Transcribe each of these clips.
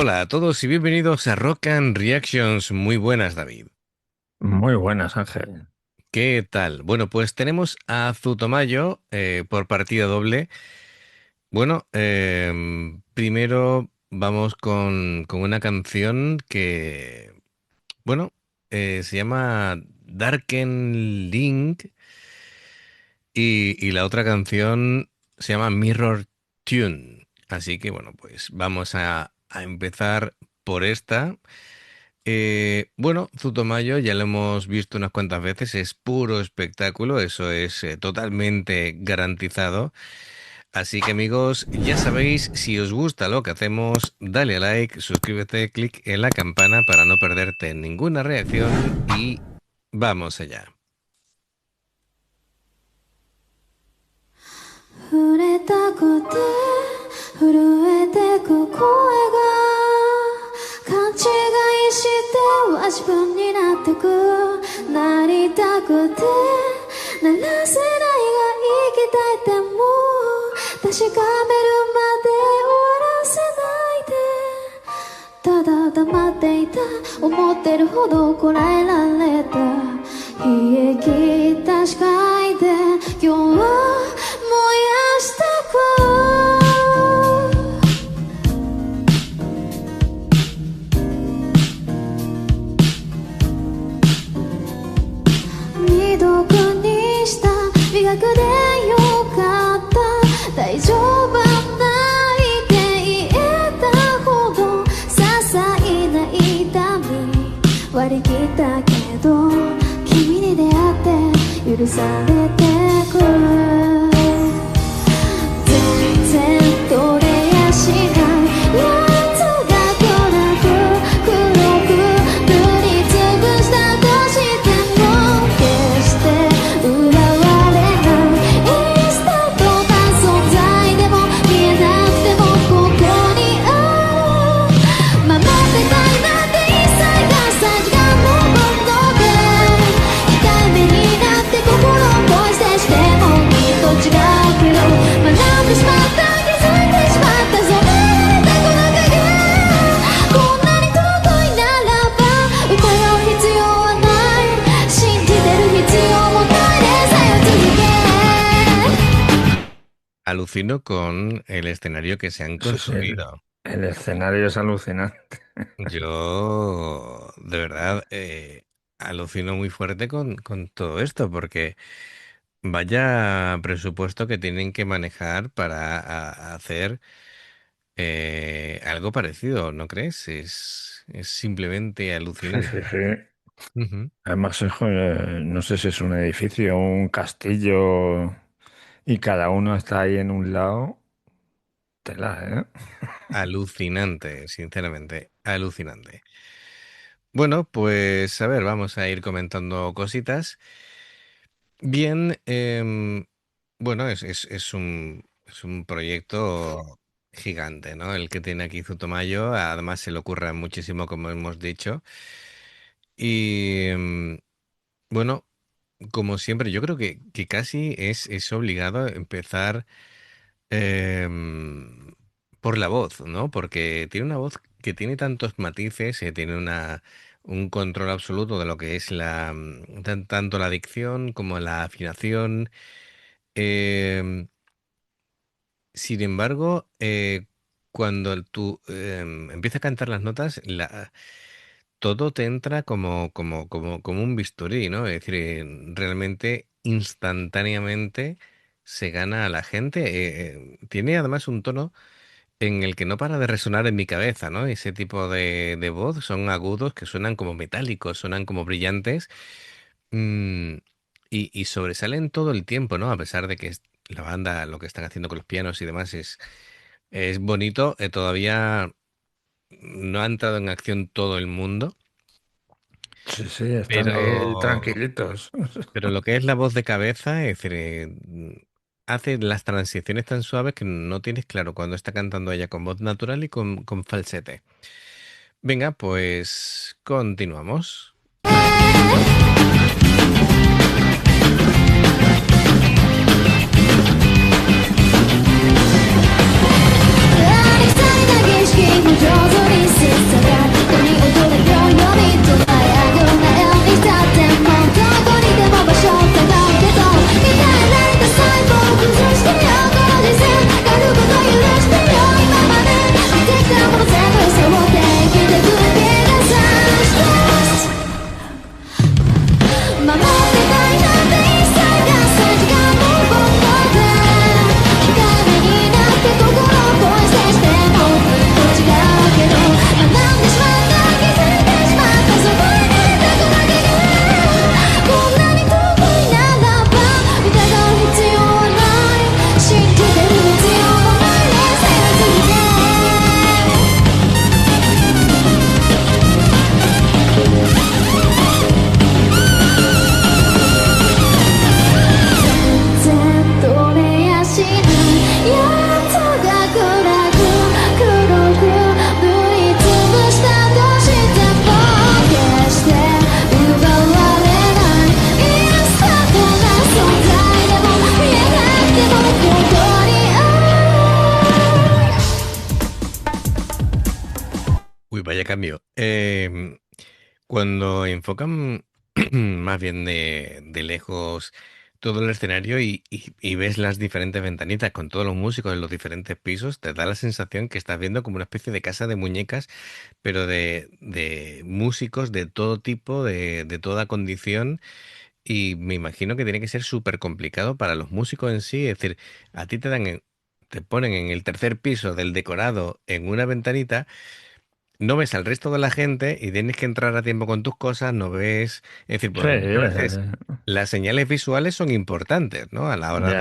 Hola a todos y bienvenidos a Rock and Reactions. Muy buenas, David. Muy buenas, Ángel. ¿Qué tal? Bueno, pues tenemos a Zutomayo por partida doble. Bueno, primero vamos con una canción que, bueno, se llama Darken Link y la otra canción se llama Mirror Tune. Así que, bueno, pues vamos a empezar por esta. Bueno, Zutomayo ya lo hemos visto unas cuantas veces, es puro espectáculo, eso es totalmente garantizado. Así que amigos, ya sabéis, si os gusta lo que hacemos, dale a like, suscríbete, clic en la campana para no perderte ninguna reacción y vamos allá. 触れたくて震えてく声が勘違いしては自分になってくなりたくてならせないが生きたいでも確かめるまで終わらせないでただ黙っていた思ってるほどこらえられた悲劇確かいで今日は燃やしたく未読にした美学でよかった大丈夫ないって言えたほど些細な痛み割り切ったけど君に出会って許されてく全然取れやしないやつが暗く黒く塗りつぶしたとしても決して奪われないインスタントな存在でも見えなくてもここにある守ってたいなんて一切がさ時間のことで痛い目になって心を恋してしてもきっと違うけど学んでしまった気づいてしまった染められたこの影こんなに尊いならば疑う必要はない信じてる必要もないでさよ続け Alucino con el escenario que se han Sí, sí, construido. el escenario es alucinante. Yo, de verdad, alucino muy fuerte con todo esto, porque vaya presupuesto que tienen que manejar para hacer algo parecido, ¿no crees? Es simplemente Sí, sí, alucinante. sí. Ujú. Además, no sé si es un edificio o un castillo y cada uno está ahí en un lado. Tela, ¿eh? Alucinante, sinceramente, alucinante. Bueno, pues a ver, vamos a ir comentando cositas. Bien, bueno, es un proyecto gigante, ¿no? El que tiene aquí Zutomayo, además se le ocurra muchísimo, como hemos dicho. Y bueno, como siempre, yo creo que casi es obligado empezar em, por la voz, ¿no? Porque tiene una voz que tiene tantos matices, tiene un control absoluto de lo que es tanto la dicción como la afinación. Em, Sin embargo, cuando tú empiezas a cantar las notas, todo te entra como un bisturí, ¿no? Es decir, realmente instantáneamente se gana a la gente. Tiene además un tono en el que no para de resonar en mi cabeza, ¿no? Ese tipo de voz son agudos que suenan como metálicos, suenan como brillantes. mm, y sobresalen todo el tiempo, ¿no? A pesar de que la banda, lo que están haciendo con los pianos y demás es bonito, todavía no ha entrado en acción todo el mundo. Sí, sí, están ahí Pero, tranquilitos. pero lo que es la voz de cabeza, es decir, hace las transiciones tan suaves que no tienes claro cuando está cantando ella con voz natural y con falsete. Venga, pues continuamos. Uy, vaya cambio. Cuando enfocan más bien de lejos todo el escenario y ves las diferentes ventanitas con todos los músicos en los diferentes pisos, te da la sensación que estás viendo como una especie de casa de muñecas, pero de músicos de todo tipo, de toda condición. Y me imagino que tiene que ser súper complicado para los músicos en sí. Es decir, a ti te ponen en el tercer piso del decorado en una ventanita, no ves al resto de la gente y tienes que entrar a tiempo con tus cosas, no ves. Es decir, Sí, porque muchas veces las señales visuales son importantes, ¿no? A la hora ya.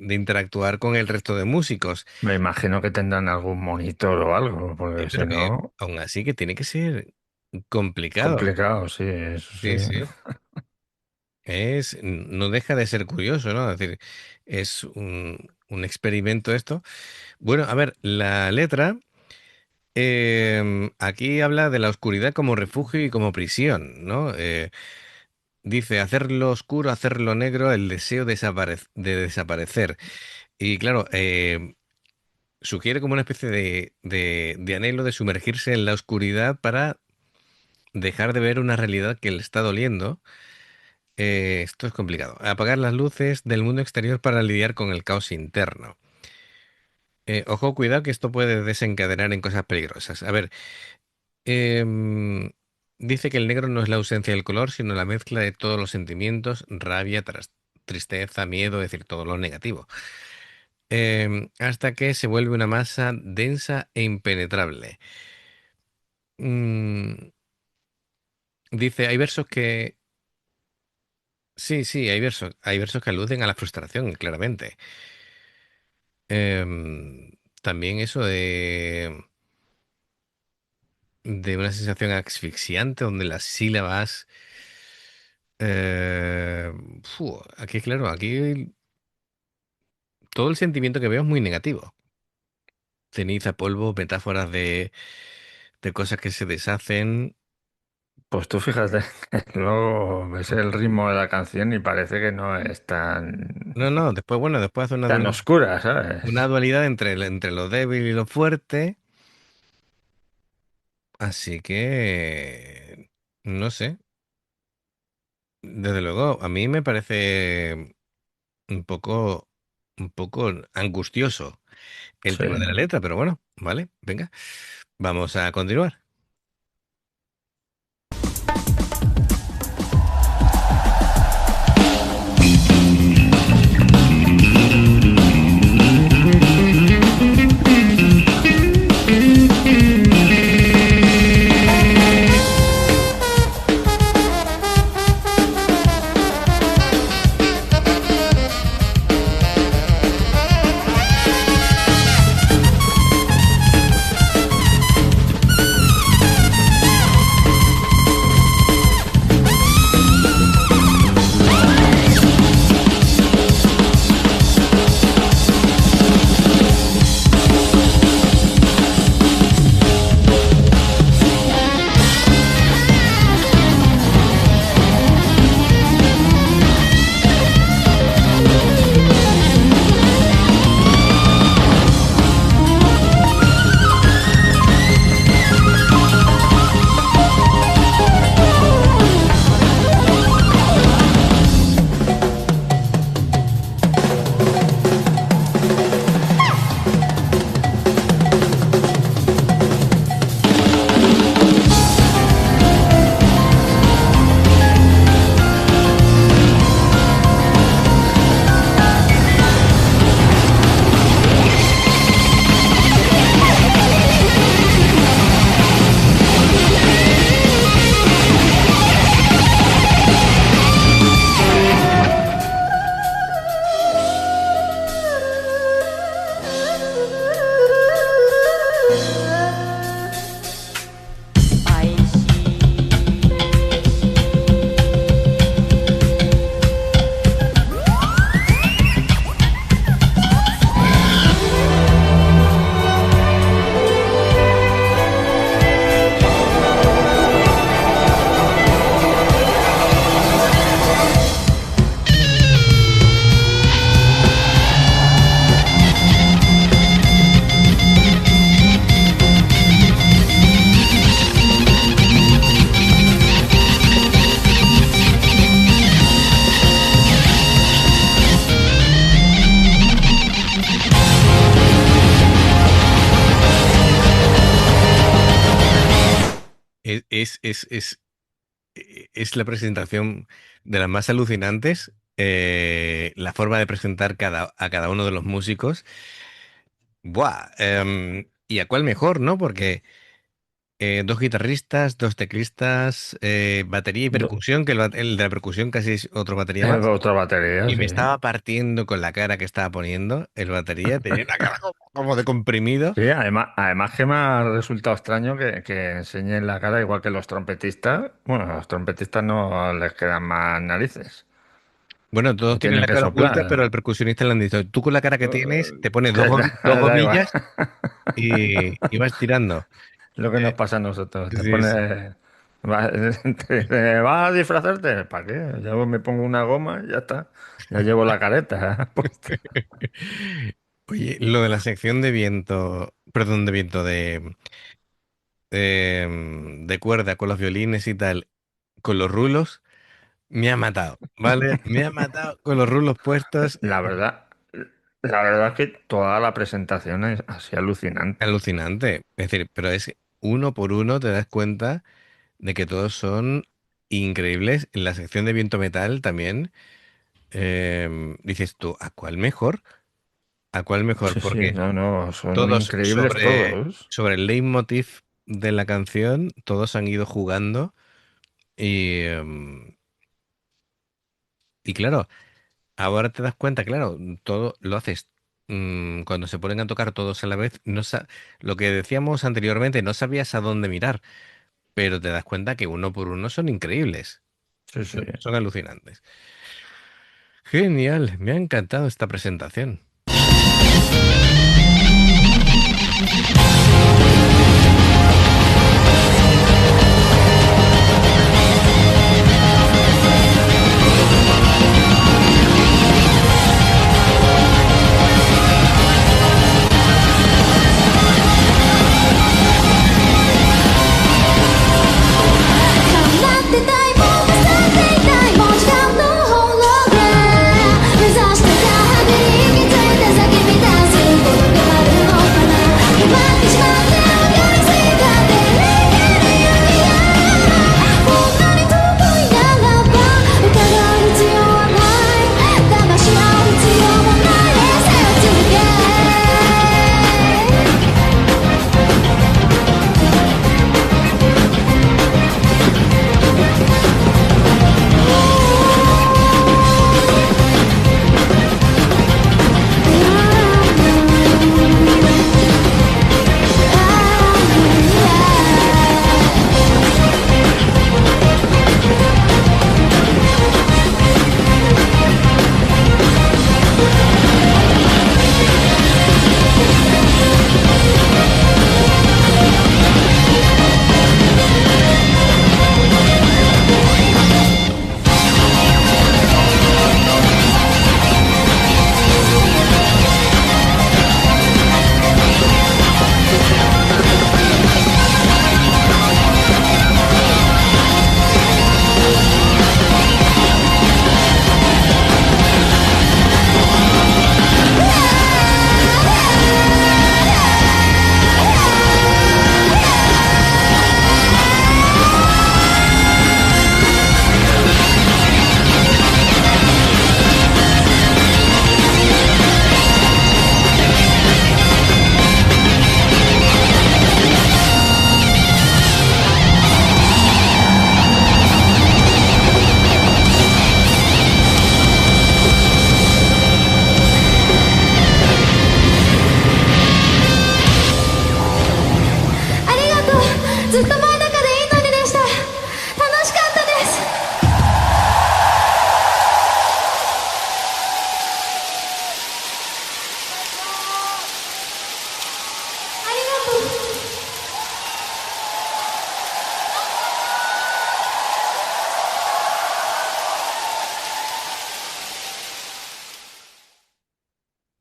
de interactuar con el resto de músicos. Me imagino que tendrán algún monitor o algo, Sí, porque si pero que no, aún así que tiene que ser complicado. complicado, sí, eso sí. Sí, sí. No deja de ser curioso, ¿no? Es decir, es un experimento esto. Bueno, a ver, la letra aquí habla de la oscuridad como refugio y como prisión, ¿no? Dice, hacerlo oscuro, hacerlo negro, el deseo de desaparecer. Y claro, sugiere como una especie de anhelo de sumergirse en la oscuridad para dejar de ver una realidad que le está doliendo. Esto es complicado. Apagar las luces del mundo exterior para lidiar con el caos interno. Ojo, cuidado que esto puede desencadenar en cosas peligrosas. A ver, em, dice que el negro no es la ausencia del color, sino la mezcla de todos los sentimientos, rabia, tristeza, miedo, es decir, todo lo negativo. Hasta que se vuelve una masa densa e impenetrable. Mm, dice, hay versos que... Sí, sí, hay versos que aluden a la frustración, claramente. También eso de una sensación asfixiante donde las sílabas... aquí, claro, aquí todo el sentimiento que veo es muy negativo. Ceniza, polvo, metáforas de cosas que se deshacen. Pues tú fíjate, que luego ves el ritmo de la canción y parece que no es tan, No, no, después, bueno, después hace tan oscura, una ¿sabes? dualidad entre lo débil y lo fuerte. Así que, no sé. Desde luego, a mí me parece un un poco angustioso el Sí. tema de la letra, pero bueno, vale, venga, vamos a continuar. es, es la presentación de las más alucinantes. La forma de presentar a cada uno de los músicos. Buah, ¿y a cuál mejor, no? Porque dos guitarristas, dos teclistas, batería y Do- percusión, que el de la percusión casi es otro batería más. Otra batería, Y me sí. estaba partiendo con la cara que estaba poniendo el batería. Tenía una cara como de comprimido. Sí, además que me ha resultado extraño que enseñen la cara igual que los trompetistas. Bueno, a los trompetistas no les quedan más narices. Bueno, todos Y tienen tienen la que cara oculta, pero soplar. al percusionista le han dicho, tú con la cara que tienes, te pones Que dos da igual. gomillas y vas tirando. Lo que nos pasa a nosotros. Te Sí, sí. pones. ¿Vas a disfrazarte? ¿Para qué? Ya me pongo una goma y ya está. Ya llevo la careta puesta. Oye, lo de la sección de viento, perdón, de viento, de cuerda con los violines y tal, con los rulos, me ha matado, ¿vale? Me ha matado con los rulos puestos. La verdad, la verdad es que toda la presentación es así alucinante. Alucinante. Es decir, pero es uno por uno te das cuenta de que todos son increíbles. En la sección de viento metal también dices tú, ¿a cuál mejor? ¿A cuál mejor? Sí, sí, Porque no, no, son todos increíbles todos. sobre el leitmotiv de la canción, todos han ido jugando y, y claro, ahora te das cuenta, claro, todo lo haces cuando se ponen a tocar todos a la vez. No lo que decíamos anteriormente, no sabías a dónde mirar, pero te das cuenta que uno por uno son increíbles, Sí, sí. son alucinantes. Genial, me ha encantado esta presentación.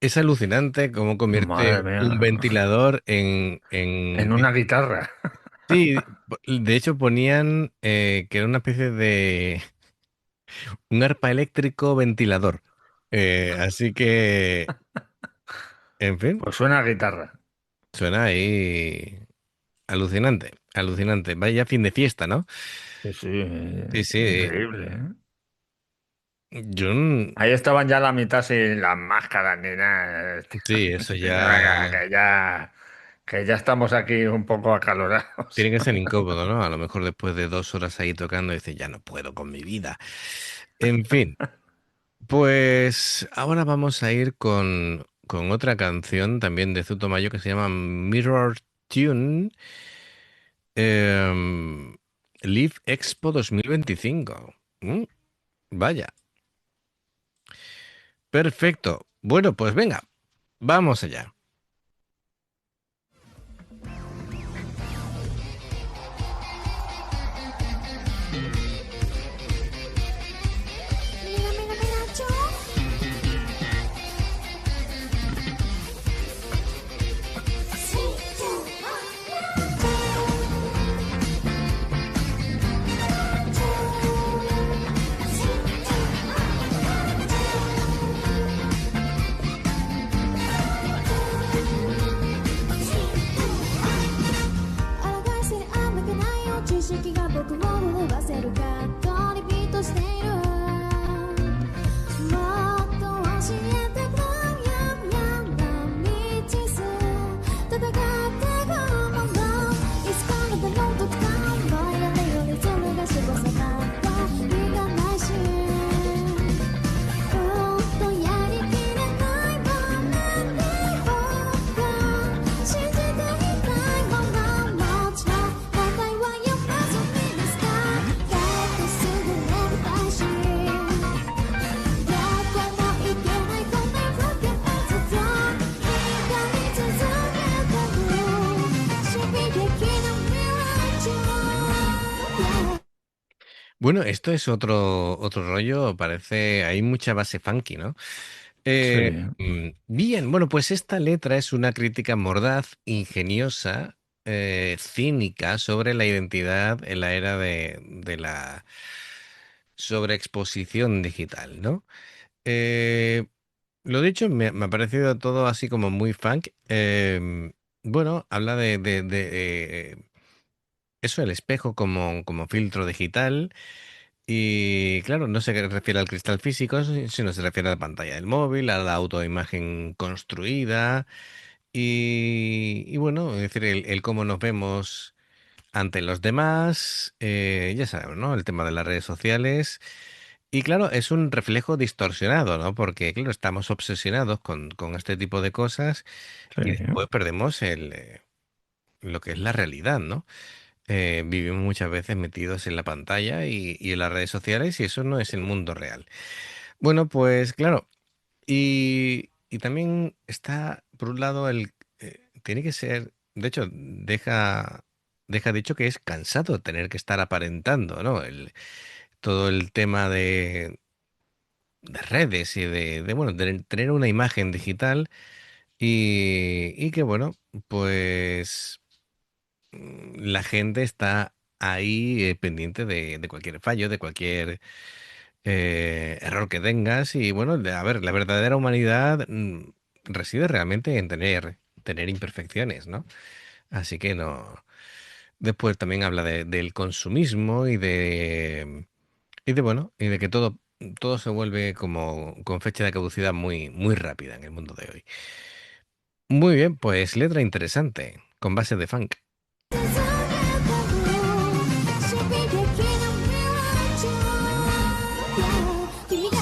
Es alucinante cómo convierte Madre un mía. ventilador En una guitarra. Sí, de hecho ponían que era una especie de un arpa eléctrico ventilador. Así que, en fin, Pues suena a guitarra. suena ahí. Alucinante, alucinante. Vaya fin de fiesta, ¿no? Sí, sí, Sí, sí. increíble, ¿eh? Yo, Ahí estaban ya la mitad sin las máscaras ni nada. sí, eso Venga, ya que ya estamos aquí un poco acalorados. tiene que ser incómodo, ¿no? A lo mejor después de 2 horas ahí tocando, dice, ya no puedo con mi vida. En fin, pues ahora vamos a ir con otra canción también de Zutomayo que se llama Mirror Tune, em, Live Expo 2025. Vaya, perfecto. Bueno, pues venga, vamos allá. Mira, mira, mira, yo. Sí,抗いせる甘くないよ知識が僕を震わせるかっこリピートしているもっと教えてくれやんな道す戦ってくものいつからだろうと掴んだやれよりそれが仕事だった意がないしうんとやりきれない場面で僕が信じていたいものもちろん問題は夢遊びですかだってすぐ寝るたいしどこも行けないこんなわけはずっと光り続けてる刺激的な未来中 Bueno, esto es otro rollo, parece, hay mucha base funky, ¿no? Sí, Bien, bueno, pues esta letra es una crítica mordaz, ingeniosa, cínica sobre la identidad en la era de la sobreexposición digital, ¿no? Eh, lo dicho, me ha parecido todo así como muy funk. Bueno, habla de eso, el espejo como filtro digital. Y claro, no se refiere al cristal físico, sino se refiere a la pantalla del móvil, a la autoimagen construida y bueno, es decir, el cómo nos vemos ante los demás, ya sabemos, ¿no? El tema de las redes sociales. Y claro, es un reflejo distorsionado, ¿no? Porque claro, estamos obsesionados con este tipo de cosas y sí. después perdemos lo que es la realidad, ¿no? Vivimos muchas veces metidos en la pantalla y en las redes sociales y eso no es el mundo real. Bueno, pues claro, y también está, por un lado, tiene que ser, de hecho, deja dicho que es cansado tener que estar aparentando, ¿no? Todo el tema de redes y bueno, de tener una imagen digital y que bueno, pues la gente está ahí pendiente de cualquier fallo, de cualquier error que tengas. Y bueno, a ver, la verdadera humanidad reside realmente en tener imperfecciones, ¿no? Así que no. Después también habla del consumismo y de bueno, y de que todo se vuelve como con fecha de caducidad muy, muy rápida en el mundo de hoy. Muy bien, pues letra interesante, con base de funk. 続けてる刺激的な未来中 君がいなきゃ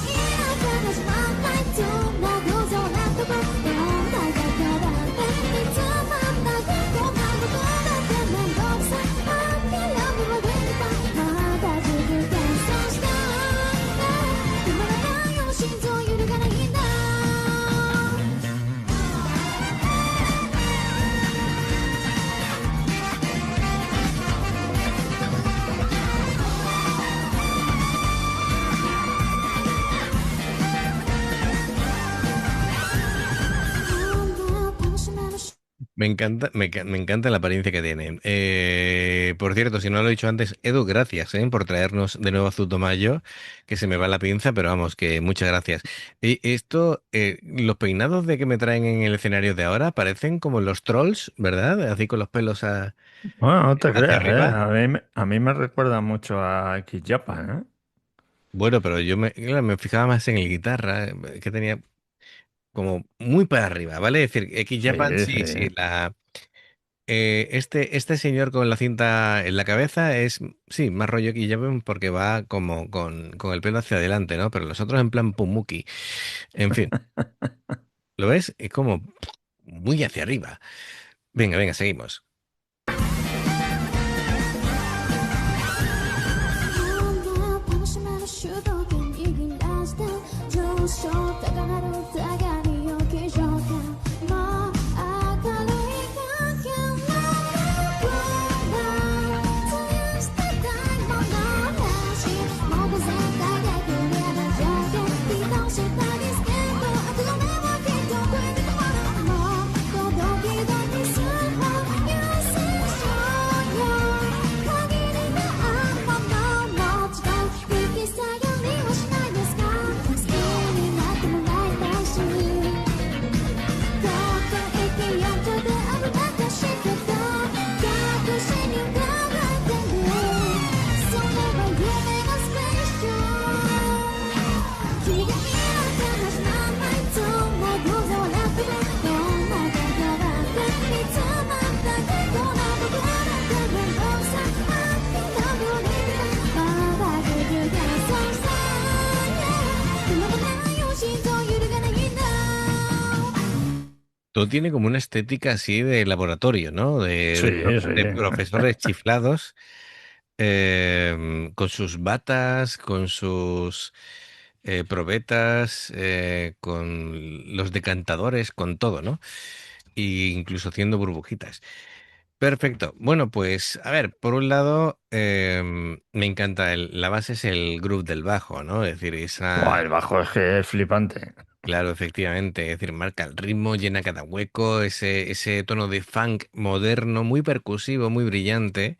始まらないとも偶像なんとか問題だからっていつまんないこんなことだって面倒くさい諦めはできたまた自分転送した止まらないよ心臓揺るがないんだ 「Me encanta la apariencia que tiene. Por cierto, si no lo he dicho antes, Edu, gracias, por traernos de nuevo a Zutomayo, que se me va la pinza, pero vamos, que muchas gracias. Y esto, los peinados de que me traen en el escenario de ahora parecen como los trolls, ¿verdad? Así con los pelos Bueno, no te hacia creas, ¿eh? arriba. A mí me recuerda mucho a X-Japan, ¿eh? Bueno, pero claro, me fijaba más en el guitarra, que tenía como muy para arriba, ¿vale? Es decir, X Sí, Japan, sí, sí, sí. este señor con la cinta en la cabeza es, sí, más rollo X Japan porque va como con el pelo hacia adelante, ¿no? Pero los otros en plan Pumuki. En fin, ¿lo ves? Es como muy hacia arriba. Venga, venga, seguimos. 楽しめる主導権握らせて上昇高鳴る互いに良き条件もう明るいかけられ費やしたいものだしもう午前大でクリアな条件見直したリスケット憧れはきっとこれで変わるもうドキドキする優先しよう限りがあるものもちろん引き下げにはしないですか好きになってもらいたいしとって息やっとで危なくしてた隠しに浮かべてるそれは夢がスペシャル君がいなきゃ始まらないともう偶然笑ってるどんなことだって見つまったけどな僕らなんて面倒くさハッピーなようにまだ結局がそうさ止まらないよ心臓揺るがないんだ Todo tiene como una estética así de laboratorio, ¿no? Sí, sí. De profesores chiflados, con sus batas, con sus probetas, con los decantadores, con todo, ¿no? Y incluso haciendo burbujitas. Perfecto. Bueno, pues a ver, por un lado, me encanta la base es el groove del bajo, ¿no? Es decir, Buah, esa, el bajo es que es flipante. claro, efectivamente, es decir, marca el ritmo, llena cada hueco, ese tono de funk moderno, muy percusivo, muy brillante,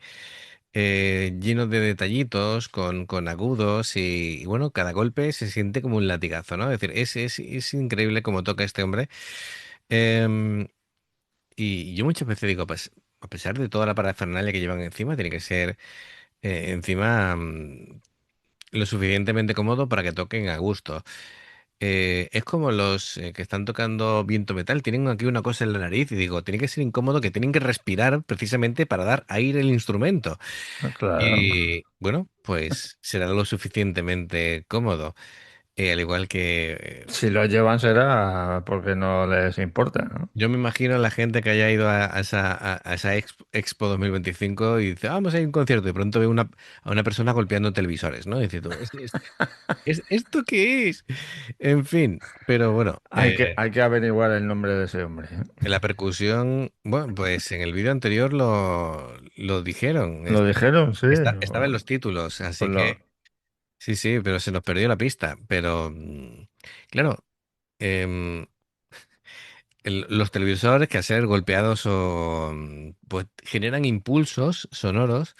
lleno de detallitos, con agudos y bueno, cada golpe se siente como un latigazo, ¿no? Es decir, es increíble cómo toca este hombre. Em, y yo muchas veces digo, pues, a pesar de toda la parafernalia que llevan encima, tiene que ser encima lo suficientemente cómodo para que toquen a gusto. Es como los que están tocando viento metal, tienen aquí una cosa en la nariz y digo, tiene que ser incómodo que tienen que respirar precisamente para dar aire al instrumento. Claro. Y bueno, pues será lo suficientemente cómodo. Al igual que Si lo llevan será porque no les importa, ¿no? yo me imagino a la gente que haya ido a esa Expo 2025 y dice, "Ah, vamos a ir a un concierto", y de pronto ve a una persona golpeando televisores, ¿no? Y dice tú, ¿esto qué es? En fin, pero bueno, Hay que averiguar el nombre de ese hombre, ¿eh? la percusión, bueno, pues en el vídeo anterior lo dijeron, ¿Lo dijeron? Sí. estaba en los títulos, así Pues que lo... sí, sí, pero se nos perdió la pista, pero claro, em, los televisores que al ser golpeados pues generan impulsos sonoros,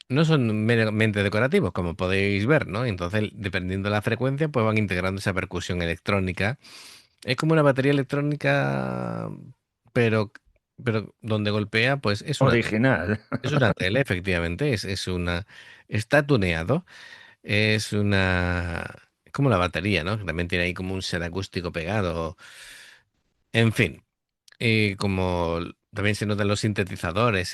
no son meramente decorativos, como podéis ver, ¿no? Entonces, dependiendo de la frecuencia, pues van integrando esa percusión electrónica. Es como una batería electrónica, pero, pero donde golpea, pues Original. es una tele, efectivamente, está tuneado, es como la batería, ¿no? Que también tiene ahí como un set acústico pegado. En fin, como también se notan los sintetizadores,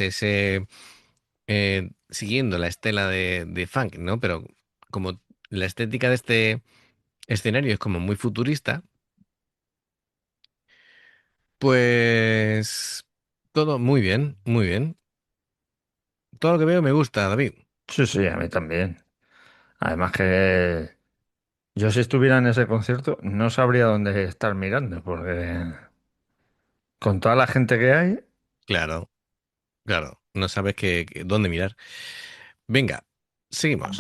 siguiendo la estela de funk, ¿no? Pero como la estética de este escenario es como muy futurista, pues todo muy bien, muy bien. Todo lo que veo me gusta, David. Sí, sí, a mí también. Además que yo si estuviera en ese concierto no sabría dónde estar mirando, porque con toda la gente que hay, Claro, claro, no sabes dónde mirar. Venga, seguimos.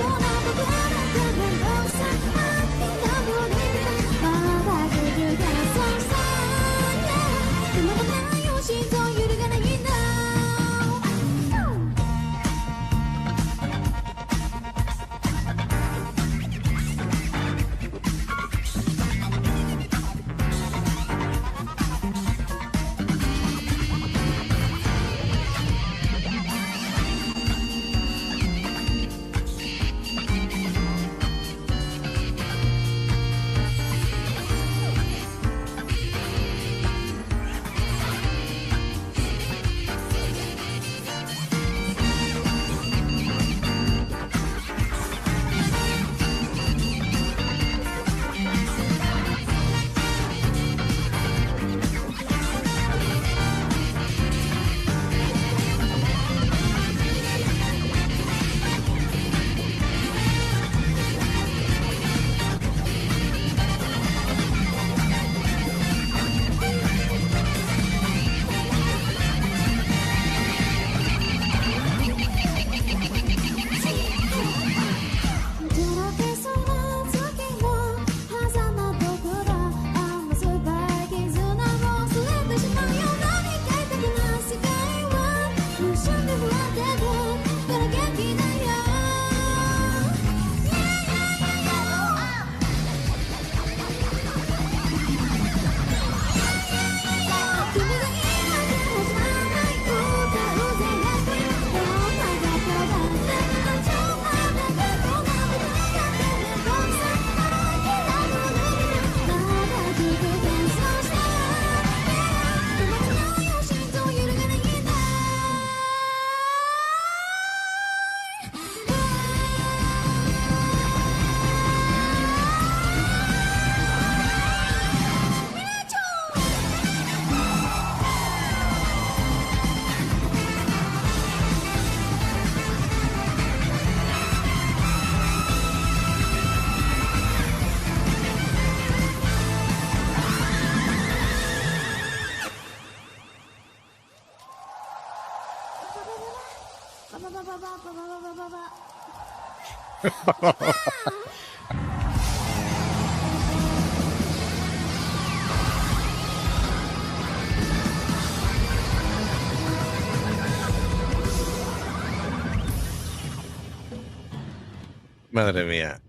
Madre mía.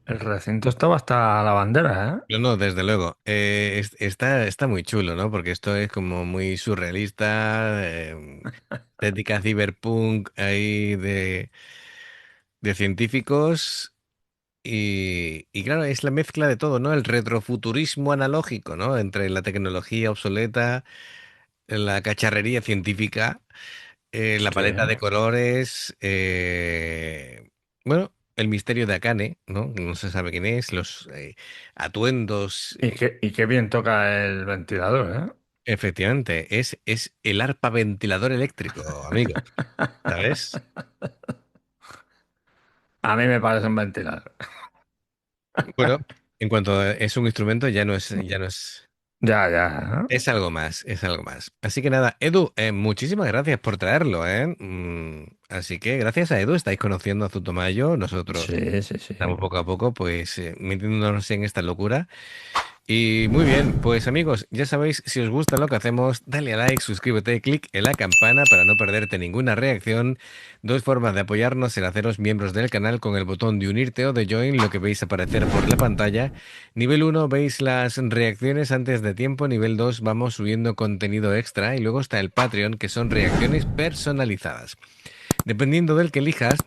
El recinto estaba hasta la bandera, ¿eh? No, no, desde luego. Está muy chulo, ¿no? Porque esto es como muy surrealista, estética cyberpunk ahí de científicos. Y claro, es la mezcla de todo, ¿no? El retrofuturismo analógico, ¿no? Entre la tecnología obsoleta, la cacharrería científica, la Sí. paleta de colores, bueno, el misterio de Akane, ¿no? No se sabe quién es, los atuendos, Y qué bien toca el ventilador, ¿eh? efectivamente, es el arpa ventilador eléctrico, amigo, ¿sabes? A mí me parece un ventilador. Bueno, en cuanto es un instrumento, ya no es. Ya, ya, ¿eh? Es algo más, es algo más. Así que nada, Edu, muchísimas gracias por traerlo, ¿eh? Así que gracias a Edu estáis conociendo a Zutomayo, nosotros Sí, sí, sí. estamos poco a poco pues metiéndonos en esta locura. Y muy bien, pues amigos, ya sabéis, si os gusta lo que hacemos, dale a like, suscríbete, clic en la campana para no perderte ninguna reacción. Dos formas de apoyarnos: el haceros miembros del canal con el botón de unirte o de join, lo que veis aparecer por la pantalla. Nivel uno veis las reacciones antes de tiempo, nivel 2 vamos subiendo contenido extra y luego está el Patreon, que son reacciones personalizadas. Dependiendo del que elijas,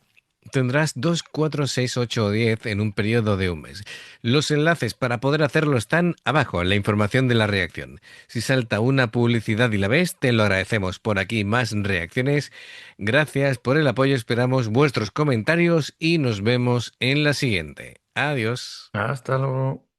tendrás 2, 4, 6, 8 o 10 en un periodo de un mes. Los enlaces para poder hacerlo están abajo en la información de la reacción. Si salta una publicidad y la ves, te lo agradecemos. Por aquí más reacciones. Gracias por el apoyo, esperamos vuestros comentarios y nos vemos en la siguiente. Adiós. Hasta luego.